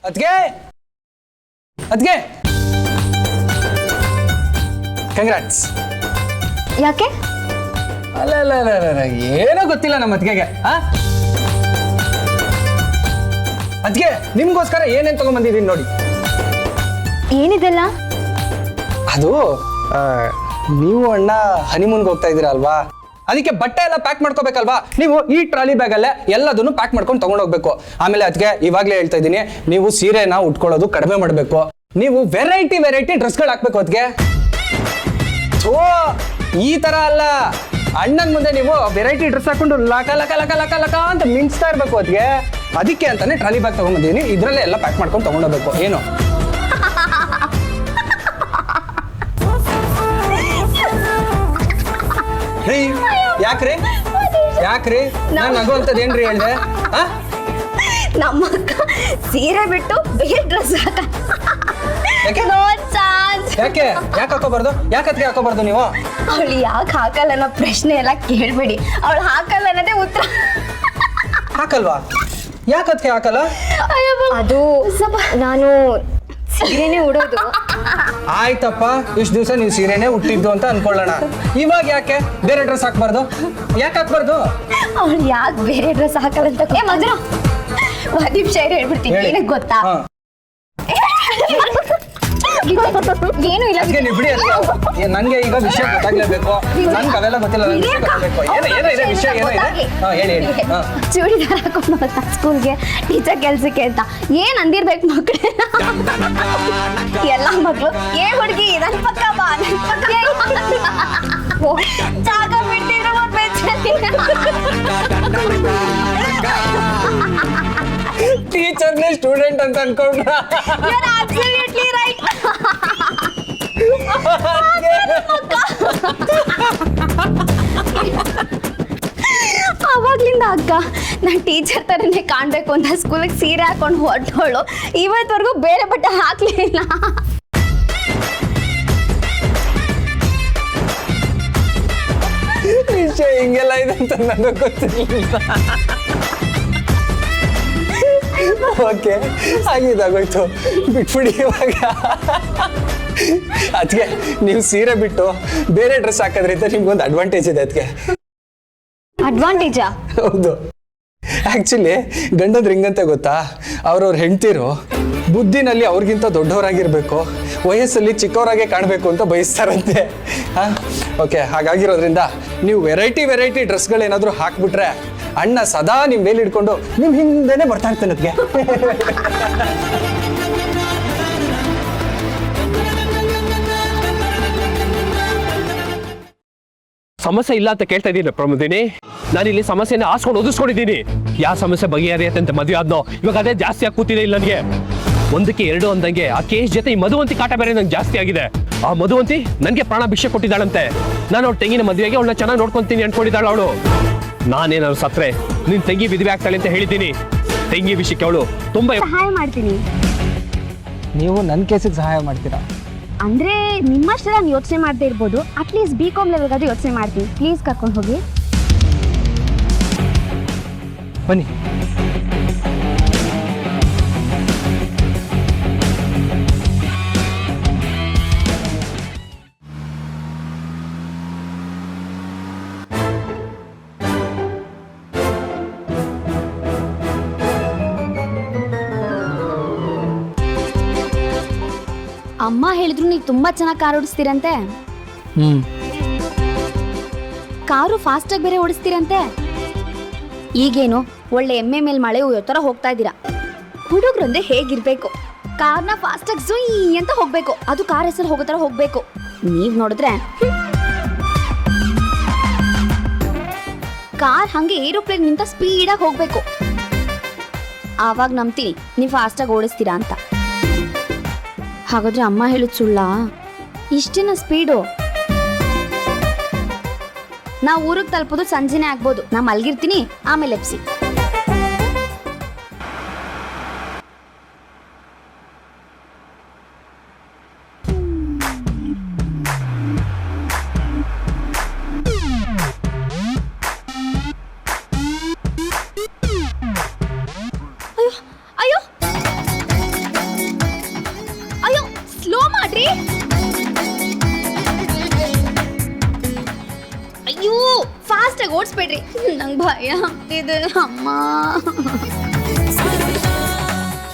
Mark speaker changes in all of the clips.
Speaker 1: ಅದ್ಗೆ ಅದ್ಗೆ congrats.
Speaker 2: ಯಾಕೆ?
Speaker 1: ಅಲ್ಲ ಅಲ್ಲ ಅಲ್ಲ ಅಲ್ಲ ಏನೋ ಗೊತ್ತಿಲ್ಲ ನಮ್ಮ ಅದ್ಗೆಗೆ. ಅದ್ಗೆ ನಿಮ್ಗೋಸ್ಕರ ಏನೇನ್ ತಗೊಂಡ್ಬಂದಿದ್ದೀನಿ ನೋಡಿ.
Speaker 2: ಏನಿದೆಲ್ಲ?
Speaker 1: ಅದು ನೀವು ಅಣ್ಣ ಹನಿಮೂನ್ಗೆ ಹೋಗ್ತಾ ಇದ್ದೀರಾ ಅಲ್ವಾ, ಅದಕ್ಕೆ ಬಟ್ಟೆ ಎಲ್ಲ ಪ್ಯಾಕ್ ಮಾಡ್ಕೋಬೇಕಲ್ವಾ. ನೀವು ಈ ಟ್ರಾಲಿ ಬ್ಯಾಗ್ ಅಲ್ಲೇ ಎಲ್ಲದನ್ನು ಪ್ಯಾಕ್ ಮಾಡ್ಕೊಂಡು ತಗೊಂಡೋಗ್ಬೇಕು. ಆಮೇಲೆ ಅದಕ್ಕೆ ಇವಾಗ್ಲೇ ಹೇಳ್ತಾ ಇದ್ದೀನಿ, ನೀವು ಸೀರೆನ ಉಟ್ಕೊಳ್ಳೋದು ಕಡಿಮೆ ಮಾಡಬೇಕು. ನೀವು ವೆರೈಟಿ ವೆರೈಟಿ ಡ್ರೆಸ್ಗಳು ಹಾಕ್ಬೇಕು ಅದಕ್ಕೆ. ಸೊ ಈ ತರ ಅಲ್ಲ, ಅಣ್ಣನ್ ಮುಂದೆ ನೀವು ವೆರೈಟಿ ಡ್ರೆಸ್ ಹಾಕೊಂಡು ಲಕ ಲಕ ಲಕ ಲಕ ಲಕ ಅಂತ ಮಿಂಚ್ತಾ ಇರ್ಬೇಕು ಅದಕ್ಕೆ. ಅದಕ್ಕೆ ಅಂತಾನೆ ಟ್ರಾಲಿ ಬ್ಯಾಗ್ ತಗೊಂಡ್ಬಂದಿದ್ದೀನಿ, ಇದ್ರಲ್ಲೇ ಎಲ್ಲ ಪ್ಯಾಕ್ ಮಾಡ್ಕೊಂಡು ತಗೊಂಡೋಗ್ಬೇಕು. ಏನು ಯಾಕ್ರಿ ಯಾಕ್ರಿ ನಾನು ನಗುವಂತದೇನ್ರಿ ಹೇಳ್ದೆ?
Speaker 2: ನಮ್ಮ ಅಕ್ಕ ಸೀರೆ ಬಿಟ್ಟು ಬೇರೆ ಡ್ರೆಸ್
Speaker 1: ಯಾಕೆ ಯಾಕೆ ಹಾಕೋಬಾರ್ದು? ಯಾಕತ್ಗೆ ಹಾಕೋಬಾರ್ದು ನೀವು?
Speaker 2: ಅವಳು ಯಾಕೆ ಹಾಕಲ್ಲ ಅನ್ನೋ ಪ್ರಶ್ನೆ ಎಲ್ಲ ಕೇಳ್ಬೇಡಿ. ಅವಳು ಹಾಕಲ್ಲ ಅನ್ನೋದೇ ಉತ್ತರ.
Speaker 1: ಹಾಕಲ್ವಾ? ಯಾಕತ್ಗೆ ಹಾಕಲ್ಲ?
Speaker 2: ಅದು ನಾನು ಸೀರೆನೇ ಉಡೋದು.
Speaker 1: ಆಯ್ತಪ್ಪ, ಇಷ್ಟು ದಿವಸ ನೀವು ಸೀರೆನೇ ಹುಟ್ಟಿದ್ದು ಅಂತ ಅನ್ಕೊಳ್ಳೋಣ. ಇವಾಗ ಯಾಕೆ ಬೇರೆ ಡ್ರೆಸ್ ಹಾಕ್ಬಾರ್ದು? ಯಾಕೆ ಹಾಕ್ಬಾರ್ದು?
Speaker 2: ಅವಳು ಯಾಕೆ ಬೇರೆ ಡ್ರೆಸ್ ಹಾಕಲ್ಲ ಅಂತ ಮಧುರ ಒಂದು ನಿಮಿಷ ಹೇಳ್ಬಿಡ್ತೀನಿ. ಏನಕ್ಕೆ ಗೊತ್ತಾ? ಏನು ಇಲ್ಲ
Speaker 1: ಬಿಡಿ. ನನ್ಗೆ ಈಗ ವಿಷಯ ಗೊತ್ತಾಗ್ಲೇಬೇಕು. ನನ್ಗೆ ಅವೆಲ್ಲ ಗೊತ್ತಿಲ್ಲ. ವಿಷಯ ಏನೋ ಇದೆ, ಹೇಳಿ ಹೇಳಿ.
Speaker 2: ಚೂಡಿದಾರ ಹಾಕೊಂಡು ಹೋಗ್ತಾ ಸ್ಕೂಲ್ಗೆ ಟೀಚರ್ ಕೆಲ್ಸಕ್ಕೆ ಅಂತ ಏನ್ ಅಂದಿರ್ಬೇಕು ಮಕ್ಳು. ಎಲ್ಲ ಮಕ್ಳು ಏ ಹುಡುಗಿ ನನ್ ಪಕ್ಕ ಬಾ, ನನ್ ಪಕ್ಕ ಜಾಗ ಬಿಡ್ತಿದ್ರು
Speaker 1: ಟೀಚರ್ನೇ ಸ್ಟೂಡೆಂಟ್ ಅಂತ ಅನ್ಕೊಂಡ್ರ?
Speaker 2: absolutely right. ಅವಾಗ್ಲಿಂದ ಅಕ್ಕ ನಾನು ಟೀಚರ್ ತರನೇ ಕಾಣ್ಬೇಕು ಅಂತ ಸ್ಕೂಲಿಗೆ ಸೀರೆ ಹಾಕೊಂಡು ಹೊರಟೋಳು. ಇವತ್ತವರೆಗೂ ಬೇರೆ ಬಟ್ಟೆ ಹಾಕ್ಲಿಲ್ಲ.
Speaker 1: ವಿಷಯ ಹಿಂಗೆಲ್ಲ ಇದೆ ಅಂತ ನನಗೆ ಗೊತ್ತಿರಲಿಲ್ಲ. ಓಕೆ, ಆಗಿದ್ದಾಗೋಯ್ತು, ಬಿಟ್ಬಿಡಿ. ಇವಾಗ ಅದಕ್ಕೆ ನೀವು ಸೀರೆ ಬಿಟ್ಟು ಬೇರೆ ಡ್ರೆಸ್ ಹಾಕೋದ್ರಿಂದ ನಿಮ್ಗೊಂದು ಅಡ್ವಾಂಟೇಜ್ ಇದೆ. ಅದಕ್ಕೆ
Speaker 2: ಅಡ್ವಾಂಟೇಜಾ?
Speaker 1: ಹೌದು. ಆಕ್ಚುಲಿ ಗಂಡಂದ್ರೆ ಹಿಂಗಂತೆ ಗೊತ್ತಾ, ಅವ್ರವ್ರ ಹೆಂಡ್ತಿರು ಬುದ್ಧಿನಲ್ಲಿ ಅವ್ರಿಗಿಂತ ದೊಡ್ಡವರಾಗಿರ್ಬೇಕು, ವಯಸ್ಸಲ್ಲಿ ಚಿಕ್ಕವರಾಗೆ ಕಾಣಬೇಕು ಅಂತ ಬಯಸ್ತಾರಂತೆ. ಓಕೆ, ಹಾಗಾಗಿರೋದ್ರಿಂದ ನೀವು ವೆರೈಟಿ ವೆರೈಟಿ ಡ್ರೆಸ್ಗಳೇನಾದರೂ ಹಾಕ್ಬಿಟ್ರೆ ಅಣ್ಣ ಸದಾ ನಿಮ್ಮ ಮೇಲೆ ಹಿಡ್ಕೊಂಡು ನಿಮ್ಮ ಹಿಂದೆನೆ ಬರ್ತಾ ಇರ್ತಾನೆ. ಅದಕ್ಕೆ
Speaker 3: ಸಮಸ್ಯೆ ಇಲ್ಲ ಅಂತ ಕೇಳ್ತಾ ಇದ್ದೀನಿ ಪ್ರಮೋದಿನಿ. ನಾನು ಇಲ್ಲಿ ಸಮಸ್ಯೆನ ಹಾಸ್ಕೊಂಡು ಓದಿಸ್ಕೊಂಡಿದ್ದೀನಿ. ಯಾವ ಸಮಸ್ಯೆ ಬಗೆಹರಿಯತ್ತೆ ಅಂತ ಮದುವೆ ಆದ್ನೋ ಇವಾಗ ಅದೇ ಜಾಸ್ತಿ ಆಗಿ ಕೂತಿದೆ. ಇಲ್ಲ ನನಗೆ ಒಂದಕ್ಕೆ ಎರಡು ಅಂದಂಗೆ ಆ ಕೇಸ್ ಜೊತೆ ಈ ಮಧುವಂತಿ ಕಾಟ ಬೇರೆ ನಂಗೆ ಜಾಸ್ತಿ ಆಗಿದೆ. ಆ ಮಧುವಂತಿ ನನಗೆ ಪ್ರಾಣ ಭಿಕ್ಷೆ ಕೊಟ್ಟಿದ್ದಾಳಂತೆ. ನಾನು ಅವ್ಳ ತೆಂಗಿನ ಮದುವೆಗೆ ಅವಳನ್ನ ಚೆನ್ನಾಗಿ ನೋಡ್ಕೊಂತೀನಿ ಅನ್ಕೊಂಡಿದ್ದಾಳು ಅವಳು. ನಾನೇನಾದ್ರು ಸತ್ರೆ ನಿನ್ ತಂಗಿ ವಿಧವೆ ಆಗ್ತಾಳೆ ಅಂತ ಹೇಳಿದ್ದೀನಿ. ತಂಗಿ ವಿಷಯಕ್ಕೆ ಅವಳು ತುಂಬಾ
Speaker 2: ಸಹಾಯ ಮಾಡ್ತೀನಿ.
Speaker 1: ನೀವು ನನ್ನ ಕೇಸಿಗೆ ಸಹಾಯ ಮಾಡ್ತೀರಾ?
Speaker 2: ಅಂದ್ರೆ ನಿಮ್ಮಷ್ಟು ನಾನು ಯೋಚನೆ ಮಾಡದೇ ಇರ್ಬೋದು, ಅಟ್ಲೀಸ್ಟ್ BCom ಲೆವೆಲ್ಗಾದ್ರೂ ಯೋಚನೆ ಮಾಡ್ತೀನಿ. ಪ್ಲೀಸ್ ಕರ್ಕೊಂಡು ಹೋಗಿ.
Speaker 1: ಬನ್ನಿ.
Speaker 2: ಅಮ್ಮ ಹೇಳಿದ್ರು ನೀವು ತುಂಬಾ ಚೆನ್ನಾಗಿ ಕಾರ್ ಓಡಿಸ್ತೀರಂತೆ. ಕಾರು ಫಾಸ್ಟ್ ಆಗಿ ಬೇರೆ ಓಡಿಸ್ತೀರಂತೆ. ಈಗೇನು ಒಳ್ಳೆ ಎಮ್ಮೆ ಮೇಲೆ ಮಳೆ ಉಯ್ಯೋ ತರ ಹೋಗ್ತಾ ಇದ್ದೀರಾ. ಹುಡುಗರು ಅಂದ್ರೆ ಹೇಗಿರ್ಬೇಕು, ಕಾರ್ನ ಫಾಸ್ಟ್ ಆಗಿ ಜುಯ್ ಅಂತ ಹೋಗ್ಬೇಕು, ಅದು ಕಾರ್ ಹೆಸರು ಹೋಗೋ ತರ ಹೋಗ್ಬೇಕು. ನೀವ್ ನೋಡಿದ್ರೆ ಕಾರ್ ಹಂಗೆ ಏರೋಪ್ಲೇನ್ ನಿಂತ ಸ್ಪೀಡಾಗಿ ಹೋಗ್ಬೇಕು. ಆವಾಗ ನಂಬ್ತೀನಿ ನೀವು ಫಾಸ್ಟಾಗಿ ಓಡಿಸ್ತೀರಾ ಅಂತ. ಹಾಗಾದ್ರೆ ಅಮ್ಮ ಹೇಳಿದ್ ಸುಳ್ಳ? ಇಷ್ಟೇನ ಸ್ಪೀಡು? ನಾ ಊರಿಗೆ ತಲುಪೋದು ಸಂಜೆನೇ ಆಗ್ಬೋದು. ನಾ ಮಲ್ಗಿರ್ತೀನಿ, ಆಮೇಲೆ ಎಪ್ಸಿ. ಅಯ್ಯೋ ಅಯ್ಯೋ ನೋಡ್ರಿ. ಅಯ್ಯೋ ಫಾಸ್ಟ್ ಆಗಿ ಓಡಿಸ್ಬೇಡ್ರಿ, ನಂಗೆ ಭಯ ಆಗ್ತಿದೆ ಅಮ್ಮ.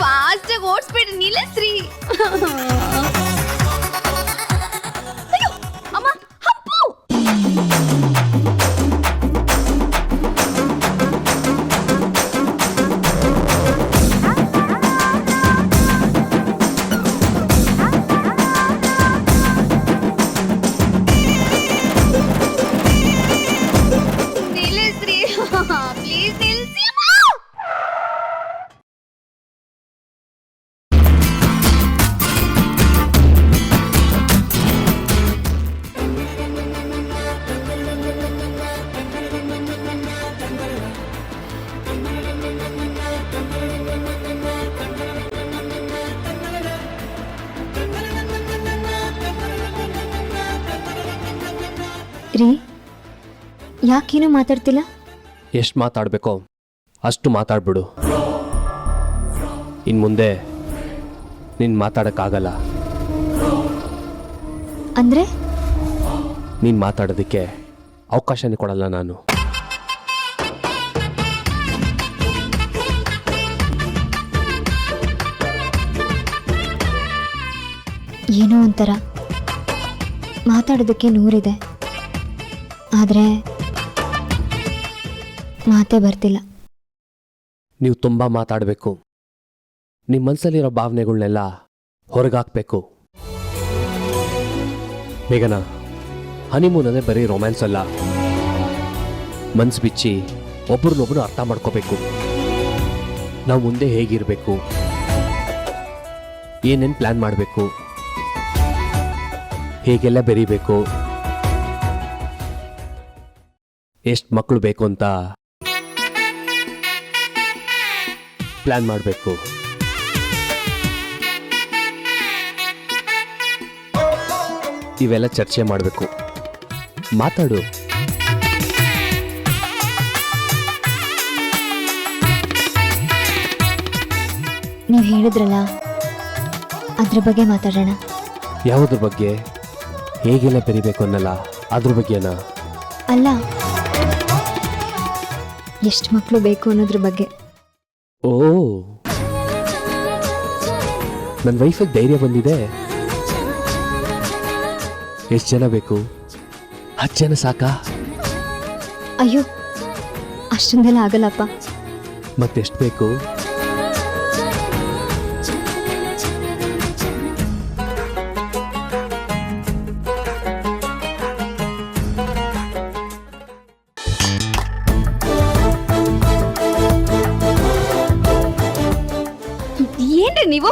Speaker 2: ಫಾಸ್ಟ್ ಆಗಿ ಓಡಿಸ್ಬೇಡ್ರಿ, ನಿಲ್ಲಿಸ್ರಿ. ಅಯ್ಯೋ ಅಮ್ಮ, ಹಪ್ಪು. ನಿಲ್ಲಿಸ್ರಿ ಪ್ಲೀಸ್, ನಿಲ್ಲಿಸಿ ಅಮ್ಮ.
Speaker 4: ರೀ, ಯಾಕೇನು ಮಾತಾಡ್ತಿಲ್ಲ?
Speaker 3: ಎಷ್ಟು ಮಾತಾಡಬೇಕೋ ಅಷ್ಟು ಮಾತಾಡ್ಬಿಡು. ಇನ್ನು ಮುಂದೆ ನೀನು ಮಾತಾಡೋಕ್ಕಾಗಲ್ಲ.
Speaker 4: ಅಂದ್ರೆ
Speaker 3: ನೀನು ಮಾತಾಡೋದಕ್ಕೆ ಅವಕಾಶನೇ ಕೊಡಲ್ಲ ನಾನು.
Speaker 4: ಏನೋ ಒಂಥರ ಮಾತಾಡೋದಕ್ಕೆ ನೂರಿದೆ, ಆದರೆ ಮಾತೇ ಬರ್ತಿಲ್ಲ.
Speaker 3: ನೀವು ತುಂಬ ಮಾತಾಡಬೇಕು. ನಿಮ್ಮ ಮನಸ್ಸಲ್ಲಿರೋ ಭಾವನೆಗಳನ್ನೆಲ್ಲ ಹೊರಗಾಕಬೇಕು. ಮೇಘನ, ಹನಿಮೂನ್ ಅಂದರೆ ಬರೀ ರೊಮ್ಯಾನ್ಸ್ ಅಲ್ಲ. ಮನ್ಸು ಬಿಚ್ಚಿ ಒಬ್ರನ್ನೊಬ್ರು ಅರ್ಥ ಮಾಡ್ಕೋಬೇಕು. ನಾವು ಮುಂದೆ ಹೇಗಿರಬೇಕು, ಏನೇನು ಪ್ಲ್ಯಾನ್ ಮಾಡಬೇಕು, ಹೇಗೆಲ್ಲ ಬೆರಿಬೇಕು, ಎಷ್ಟು ಮಕ್ಕಳು ಬೇಕು ಅಂತ ಪ್ಲ್ಯಾನ್ ಮಾಡಬೇಕು. ಇವೆಲ್ಲ ಚರ್ಚೆ ಮಾಡಬೇಕು. ಮಾತಾಡು.
Speaker 4: ನೀವು ಹೇಳಿದ್ರಲ್ಲ, ಅದ್ರ ಬಗ್ಗೆ ಮಾತಾಡೋಣ.
Speaker 3: ಯಾವುದ್ರ ಬಗ್ಗೆ, ಹೇಗೆಲ್ಲ ಬೆರಿಬೇಕು ಅನ್ನಲ್ಲ, ಅದ್ರ ಬಗ್ಗೆನಾ?
Speaker 4: ಅಲ್ಲ, ಎಷ್ಟು ಮಕ್ಕಳು ಬೇಕು ಅನ್ನೋದ್ರ ಬಗ್ಗೆ.
Speaker 3: ಓ, ನನ್ನ ವೈಫಿಗೆ ಧೈರ್ಯ ಬಂದಿದೆ. ಎಷ್ಟು ಜನ ಬೇಕು? 10 ಜನ ಸಾಕಾ?
Speaker 4: ಅಯ್ಯೋ, ಅಷ್ಟೊಂದೆಲ್ಲ ಆಗಲ್ಲಪ್ಪ.
Speaker 3: ಮತ್ತೆಷ್ಟು ಬೇಕು?
Speaker 2: ಏನ್ರಿ ನೀವು?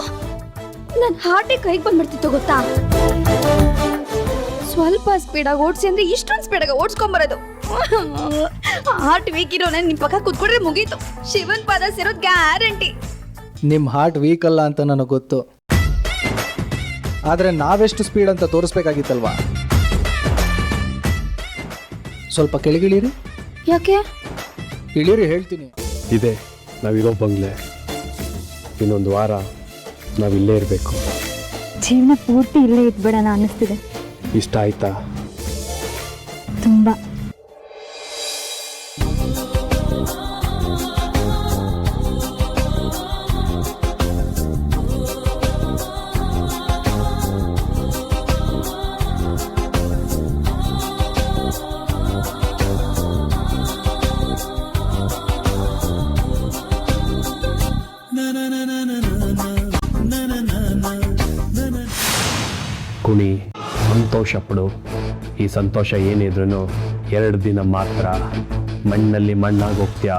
Speaker 2: ನನ್ನ ಹಾರ್ಟೇ ಕೈಗೆ ಬಂದ್ಬಿಡ್ತಿತ್ತು ಗೊತ್ತಾ? ಸ್ವಲ್ಪ ಸ್ಪೀಡಾಗಿ ಓಡಿಸಿ ಅಂದ್ರೆ ಇಷ್ಟೊಂದು ಸ್ಪೀಡಾಗಿ ಓಡಿಸ್ಕೊಂಬರೋದು. ಹಾರ್ಟ್ ವೀಕ್ ಇರೋನ ನಿಮ್ಮ ಪಕ್ಕ ಕುತ್ಕೊಂಡ್ರೆ ಮುಗೀತು. ಶಿವನ್ ಪಾದ ಸೇರೋದು ಗ್ಯಾರಂಟಿ.
Speaker 1: ನಿಮ್ಮ ಹಾರ್ಟ್ ವೀಕ್ ಅಲ್ಲ ಅಂತ ನನಗೆ ಗೊತ್ತು, ಆದರೆ ನಾವೆಷ್ಟು ಸ್ಪೀಡ್ ಅಂತ ತೋರಿಸ್ಬೇಕಾಗಿತ್ತಲ್ವಾ? ಸ್ವಲ್ಪ ಕೆಳಗಿಳಿರಿ.
Speaker 2: ಯಾಕೆ?
Speaker 1: ಇಳಿರಿ ಹೇಳ್ತೀನಿ.
Speaker 3: ಇದೆ ನಾವಿರೋ ಬಂಗ್ಲೆ. ಇನ್ನೊಂದು ವಾರ ನಾವಿಲ್ಲೇ ಇರಬೇಕು.
Speaker 4: ಜೀವನ ಪೂರ್ತಿ ಇಲ್ಲೇ ಇದ್ಬಿಡೋಣ ಅನ್ನಿಸ್ತಿದೆ.
Speaker 3: ಇಷ್ಟ ಆಯ್ತಾ?
Speaker 4: ತುಂಬ.
Speaker 3: ಕುಣಿ, ಸಂತೋಷ ಪಡು. ಈ ಸಂತೋಷ ಏನಿದ್ರೂ 2 ದಿನ ಮಾತ್ರ. ಮಣ್ಣಲ್ಲಿ ಮಣ್ಣಾಗಿ ಹೋಗ್ತೀಯಾ.